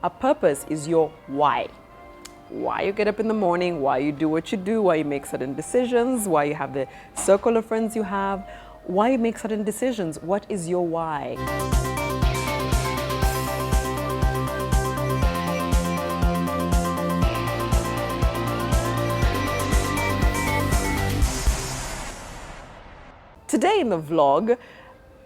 A purpose is your why. Why you get up in the morning, why you do what you do, why you make certain decisions, why you have the circle of friends you have, why you make certain decisions. What is your why? Today in the vlog,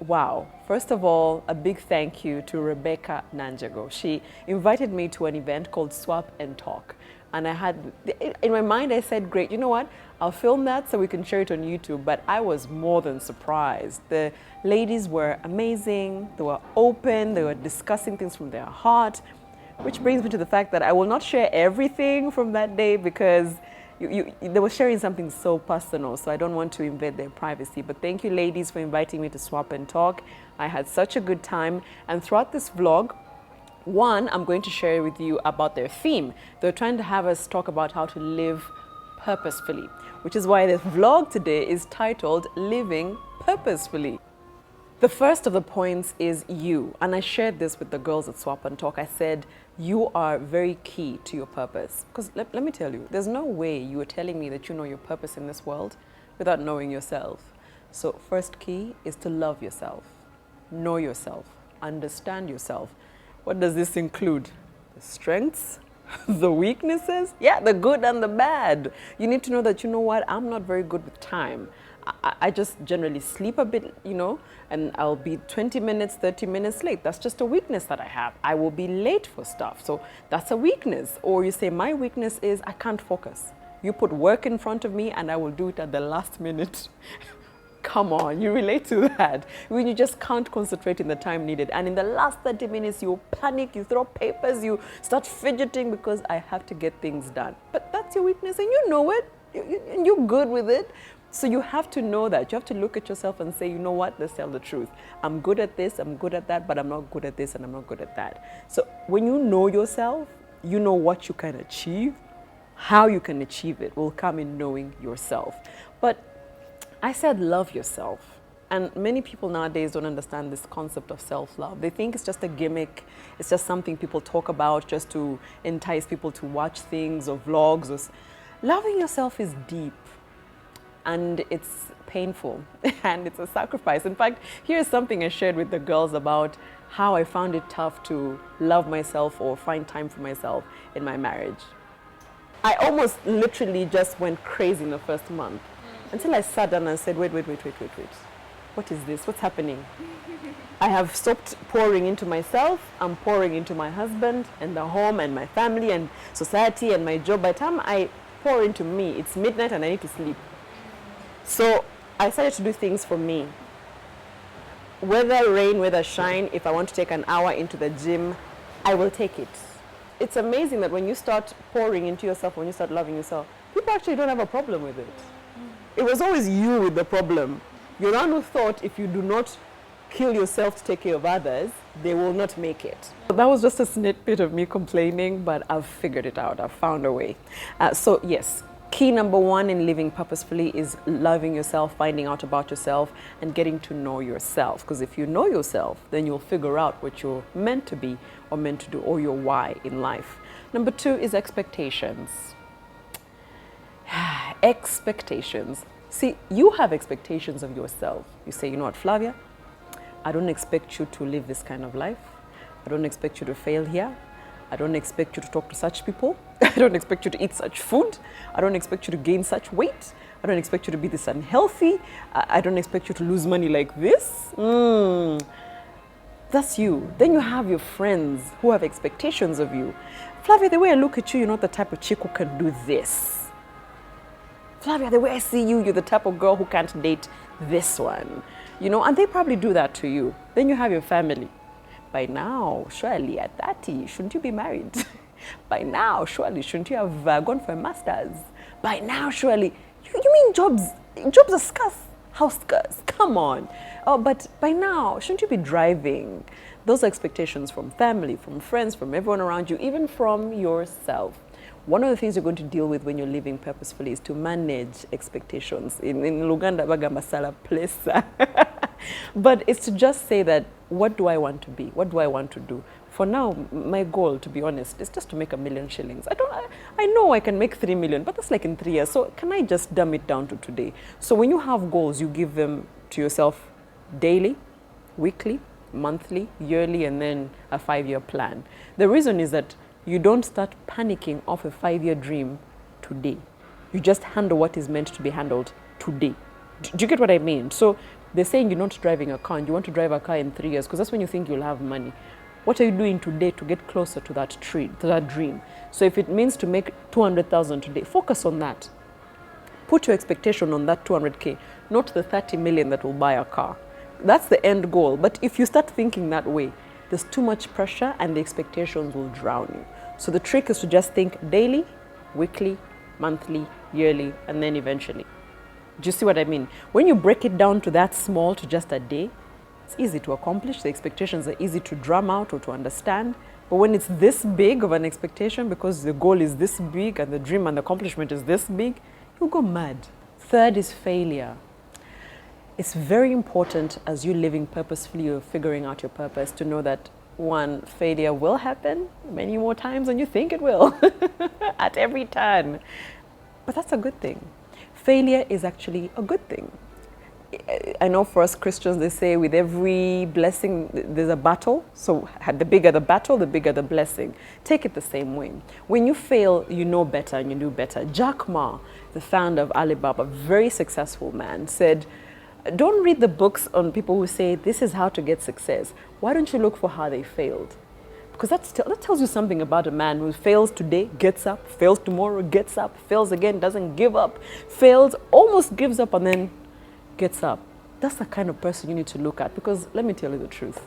wow, first of all, a big thank you to Rebecca Nanjago. She invited me to an event called Swap and Talk. And I had, in my mind, I said, great, you know what? I'll film that so we can share it on YouTube. But I was more than surprised. The ladies were amazing. They were open. They were discussing things from their heart, which brings me to the fact that I will not share everything from that day because they were sharing something so personal, so I don't want to invade their privacy. But thank you, ladies, for inviting me to Swap and Talk. I had such a good time. And throughout this vlog, one, I'm going to share with you about their theme. They're trying to have us talk about how to live purposefully, which is why this vlog today is titled Living Purposefully. The first of the points is you. And I shared this with the girls at Swap and Talk. I said, you are very key to your purpose. Because let me tell you, there's no way you are telling me that you know your purpose in this world without knowing yourself. So first key is to love yourself, know yourself, understand yourself. What does this include? The strengths, the weaknesses, yeah, the good and the bad. You need to know that, you know what, I'm not very good with time. I just generally sleep a bit, you know, and I'll be 20 minutes, 30 minutes late. That's just a weakness that I have. I will be late for stuff. So that's a weakness. Or you say, my weakness is I can't focus. You put work in front of me and I will do it at the last minute. Come on, you relate to that. When you just can't concentrate in the time needed. And in the last 30 minutes, you panic, you throw papers, you start fidgeting because I have to get things done. But that's your weakness and you know it. You're good with it. So you have to know that. You have to look at yourself and say, you know what, let's tell the truth. I'm good at this, I'm good at that, but I'm not good at this and I'm not good at that. So when you know yourself, you know what you can achieve. How you can achieve it will come in knowing yourself. But I said love yourself. And many people nowadays don't understand this concept of self-love. They think it's just a gimmick. It's just something people talk about just to entice people to watch things or vlogs. Loving yourself is deep. And it's painful and it's a sacrifice. In fact, here's something I shared with the girls about how I found it tough to love myself or find time for myself in my marriage. I almost literally just went crazy in the first month until I sat down and said, wait. What is this? What's happening? I have stopped pouring into myself. I'm pouring into my husband and the home and my family and society and my job. By the time I pour into me, it's midnight and I need to sleep. So I started to do things for me. Whether rain, whether shine, if I want to take an hour into the gym, I will take it. It's amazing that when you start pouring into yourself, when you start loving yourself, people actually don't have a problem with it. It was always you with the problem. You're the one who thought if you do not kill yourself to take care of others, they will not make it. That was just a snippet of me complaining, but I've figured it out. I've found a way. So yes. Key number one in living purposefully is loving yourself, finding out about yourself, and getting to know yourself. Because if you know yourself, then you'll figure out what you're meant to be or meant to do, or your why in life. Number two is expectations. Expectations. See, you have expectations of yourself. You say, you know what, Flavia, I don't expect you to live this kind of life. I don't expect you to fail here. I don't expect you to talk to such people. I don't expect you to eat such food. I don't expect you to gain such weight. I don't expect you to be this unhealthy. I don't expect you to lose money like this. That's you. Then you have your friends who have expectations of you. Flavia, the way I look at you, you're not the type of chick who can do this. Flavia, the way I see you, you're the type of girl who can't date this one. You know, and they probably do that to you. Then you have your family. By now, surely at 30, shouldn't you be married? By now, surely shouldn't you have gone for a master's? By now, surely, you mean jobs are scarce? How scarce? Come on. Oh, but by now, shouldn't you be driving? Those expectations from family, from friends, from everyone around you, even from yourself. One of the things you're going to deal with when you're living purposefully is to manage expectations. In Luganda, baga masala place. But it's to just say that, what do I want to be? What do I want to do? For now, my goal, to be honest, is just to make 1,000,000 shillings. I know I can make 3 million, but that's like in 3 years. So can I just dumb it down to today? So when you have goals, you give them to yourself daily, weekly, monthly, yearly, and then a 5-year plan. The reason is that you don't start panicking off a 5-year dream today. You just handle what is meant to be handled today. Do you get what I mean? So they're saying you're not driving a car and you want to drive a car in 3 years because that's when you think you'll have money. What are you doing today to get closer to that dream? So if it means to make 200,000 today, focus on that. Put your expectation on that 200K, not the 30 million that will buy a car. That's the end goal. But if you start thinking that way, there's too much pressure and the expectations will drown you. So the trick is to just think daily, weekly, monthly, yearly, and then eventually. Do you see what I mean? When you break it down to that small, to just a day, it's easy to accomplish. The expectations are easy to drum out or to understand. But when it's this big of an expectation, because the goal is this big and the dream and the accomplishment is this big, you'll go mad. Third is failure. It's very important as you're living purposefully or figuring out your purpose to know that, one, failure will happen many more times than you think it will at every turn. But that's a good thing. Failure is actually a good thing. I know for us Christians, they say with every blessing, there's a battle. So the bigger the battle, the bigger the blessing. Take it the same way. When you fail, you know better and you do better. Jack Ma, the founder of Alibaba, very successful man, said, don't read the books on people who say this is how to get success. Why don't you look for how they failed? Because that tells you something about a man who fails today, gets up, fails tomorrow, gets up, fails again, doesn't give up, fails, almost gives up, and then gets up. That's the kind of person you need to look at, because let me tell you the truth.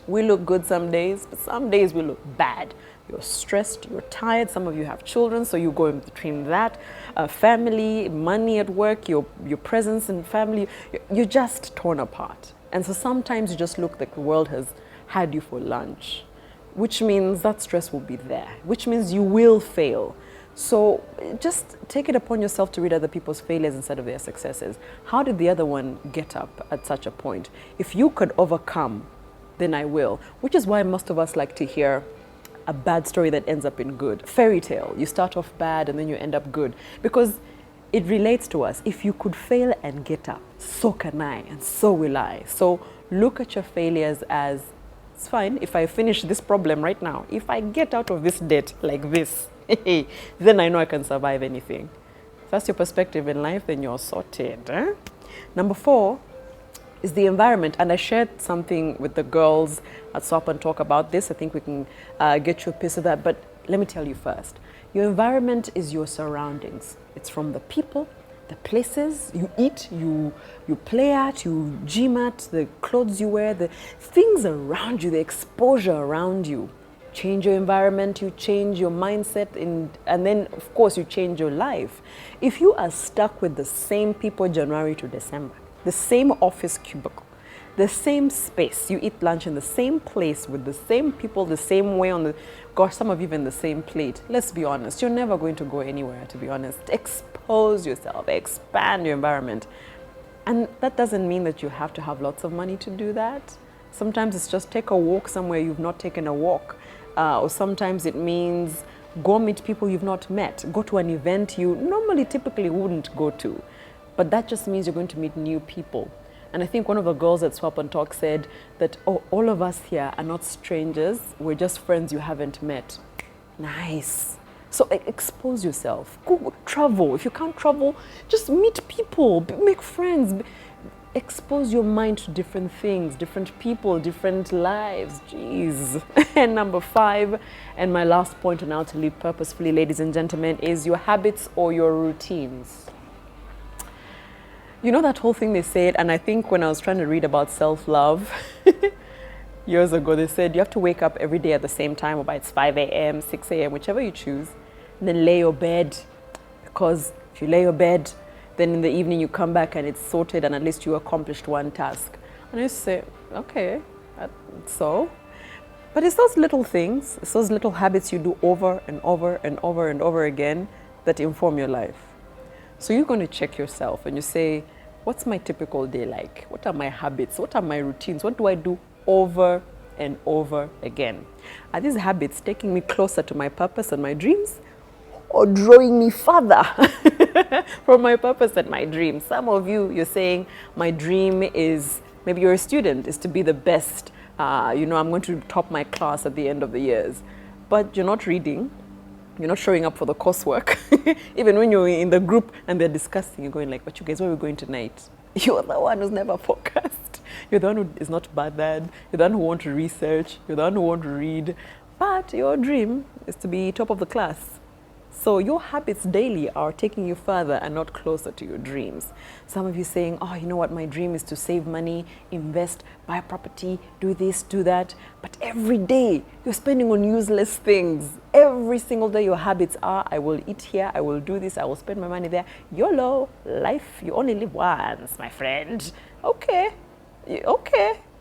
We look good some days, but some days we look bad. You're stressed, you're tired, some of you have children, so you go in between that, family, money at work, your presence in family, you're just torn apart. And so sometimes you just look like the world has had you for lunch, which means that stress will be there, which means you will fail. So just take it upon yourself to read other people's failures instead of their successes. How did the other one get up at such a point? If you could overcome, then I will. Which is why most of us like to hear a bad story that ends up in good. Fairy tale, you start off bad and then you end up good. Because it relates to us. If you could fail and get up, so can I and so will I. So look at your failures as, it's fine if I finish this problem right now. If I get out of this debt like this, then I know I can survive anything. If that's your perspective in life, then you're sorted. Eh? Number 4 is the environment. And I shared something with the girls at Swap and Talk about this. I think we can get you a piece of that. But let me tell you first. Your environment is your surroundings. It's from the people, the places you eat, you play at, you gym at, the clothes you wear, the things around you, the exposure around you. Change your environment, you change your mindset, and then of course you change your life. If you are stuck with the same people January to December, the same office cubicle, the same space, you eat lunch in the same place with the same people, the same way on the, gosh, some of you even the same plate. Let's be honest, you're never going to go anywhere, to be honest. Expose yourself, expand your environment. And that doesn't mean that you have to have lots of money to do that. Sometimes it's just take a walk somewhere you've not taken a walk. Or sometimes it means go meet people you've not met. Go to an event you normally typically wouldn't go to. But that just means you're going to meet new people. And I think one of the girls at Swap and Talk said that, oh, all of us here are not strangers. We're just friends you haven't met. Nice. So expose yourself. Go travel. If you can't travel, just meet people, make friends. Expose your mind to different things, different people, different lives. Jeez. And number 5, and my last point on how to live purposefully, ladies and gentlemen, is your habits or your routines. You know that whole thing they said, and I think when I was trying to read about self-love years ago, they said you have to wake up every day at the same time, whether it's 5 a.m., 6 a.m., whichever you choose, and then lay your bed, because if you lay your bed, then in the evening you come back and it's sorted and at least you accomplished one task. And I used to say, okay, so. But it's those little things, it's those little habits you do over and over and over and over again that inform your life. So you're going to check yourself and you say, what's my typical day like? What are my habits? What are my routines? What do I do over and over again. Are these habits taking me closer to my purpose and my dreams, or drawing me further from my purpose and my dreams? Some of you, you're saying, my dream is, maybe you're a student, is to be the best. I'm going to top my class at the end of the years. But you're not reading, you're not showing up for the coursework. Even when you're in the group and they're discussing, you're going like, but you guys, where are we going tonight? You're the one who's never focused. You're the one who is not bothered. You're the one who wants to research. You're the one who wants to read. But your dream is to be top of the class. So your habits daily are taking you further and not closer to your dreams. Some of you saying, oh, you know what, my dream is to save money, invest, buy a property, do this, do that. But every day you're spending on useless things. Every single day your habits are, I will eat here, I will do this, I will spend my money there. YOLO, life, you only live once, my friend. Okay.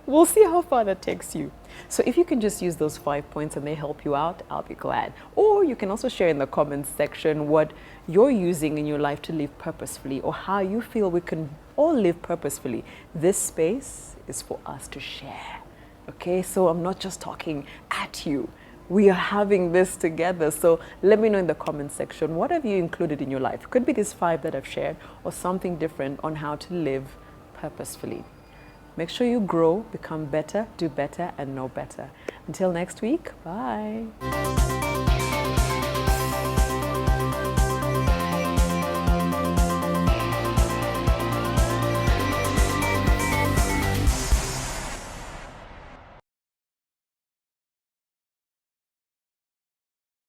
We'll see how far that takes you. So if you can just use those 5 points and they help you out, I'll be glad. Or you can also share in the comments section what you're using in your life to live purposefully, or how you feel we can all live purposefully. This space is for us to share. Okay, so I'm not just talking at you. We are having this together. So let me know in the comment section, what have you included in your life? It could be these 5 that I've shared, or something different on how to live purposefully. Make sure you grow, become better, do better, and know better. Until next week, bye.